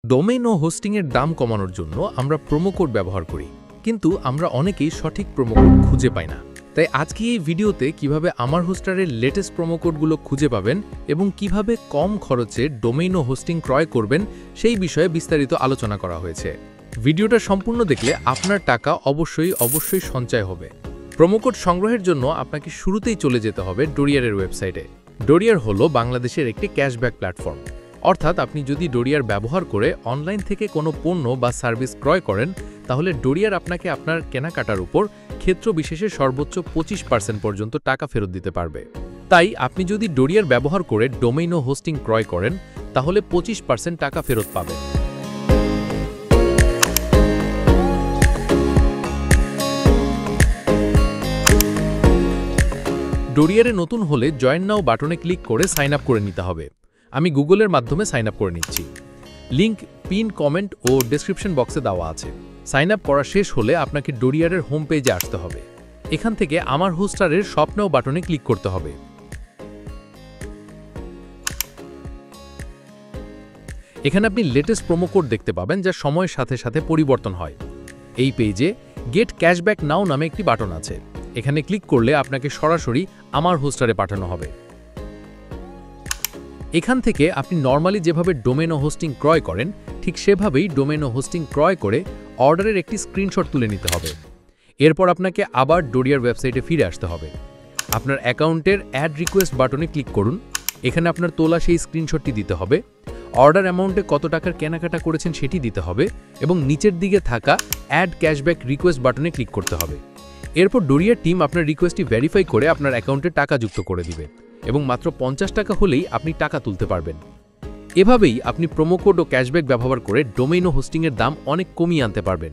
Domain ও হোস্টিংয়ের দাম কমানোর জন্য আমরা প্রোমো কোড ব্যবহার করি, কিন্তু আমরা অনেকেই সঠিক প্রোমো কোড খুঁজে পাই না। তাই আজকে এই ভিডিওতে কিভাবে আমার হোস্টারের লেটেস্ট প্রোমো কোডগুলো খুঁজে পাবেন এবং কিভাবে কম খরচে ডোমেইন ও হোস্টিং ক্রয় করবেন সেই বিষয়ে বিস্তারিত আলোচনা করা হয়েছে। ভিডিওটা সম্পূর্ণ দেখলে আপনার টাকা অবশ্যই সঞ্চয় হবে। প্রোমো কোড সংগ্রহের জন্য আপনাকে শুরুতেই চলে যেতে হবে ডোরিয়ারের ওয়েবসাইটে। ডোরিয়ার হলো বাংলাদেশের একটি ক্যাশব্যাক প্ল্যাটফর্ম। অর্থাৎ আপনি যদি ডোরিয়ার ব্যবহার করে অনলাইন থেকে কোনো পণ্য বা সার্ভিস ক্রয় করেন, তাহলে ডোরিয়ার আপনাকে আপনার কেনাকাটার উপর ক্ষেত্র বিশেষে সর্বোচ্চ 25% পর্যন্ত টাকা ফেরত দিতে পারবে। তাই আপনি যদি ডোরিয়ার ব্যবহার করে ডোমেইন ও হোস্টিং ক্রয় করেন, তাহলে 25% টাকা ফেরত পাবেন। ডোরিয়ারে নতুন হলে জয়েন নাও বাটনে ক্লিক করে সাইন আপ করে নিতে হবে। আমি গুগলের মাধ্যমে সাইন আপ করে নিচ্ছি। লিংক পিন কমেন্ট ও ডেসক্রিপশন বক্সে দেওয়া আছে। সাইন আপ করা শেষ হলে আপনাকে ডোরিয়ারের হোম পেজে আসতে হবে। এখান থেকে আমার হোস্টারের শপ নাও বাটনে ক্লিক করতে হবে। এখানে আপনি লেটেস্ট প্রোমো কোড দেখতে পাবেন, যা সময়ের সাথে সাথে পরিবর্তন হয়। এই পেজে গেট ক্যাশব্যাক নাও নামে একটি বাটন আছে। এখানে ক্লিক করলে আপনাকে সরাসরি আমার হোস্টারে পাঠানো হবে। এখান থেকে আপনি নর্মালি যেভাবে ডোমেইন ও হোস্টিং ক্রয় করেন, ঠিক সেভাবেই ডোমেইন ও হোস্টিং ক্রয় করে অর্ডারের একটি স্ক্রিনশট তুলে নিতে হবে। এরপর আপনাকে আবার ডোরিয়ার ওয়েবসাইটে ফিরে আসতে হবে। আপনার অ্যাকাউন্টের অ্যাড রিকোয়েস্ট বাটনে ক্লিক করুন। এখানে আপনার তোলা সেই স্ক্রিনশটটি দিতে হবে। অর্ডার অ্যামাউন্টে কত টাকার কেনাকাটা করেছেন সেটি দিতে হবে এবং নিচের দিকে থাকা অ্যাড ক্যাশব্যাক রিকোয়েস্ট বাটনে ক্লিক করতে হবে। এরপর ডোরিয়ার টিম আপনার রিকোয়েস্টটি ভেরিফাই করে আপনার অ্যাকাউন্টে টাকা যুক্ত করে দিবে এবং মাত্র 50 টাকা হলেই আপনি টাকা তুলতে পারবেন। এভাবেই আপনি প্রোমো কোড ও ক্যাশব্যাক ব্যবহার করে ডোমেইন ও হোস্টিংয়ের দাম অনেক কমিয়ে আনতে পারবেন।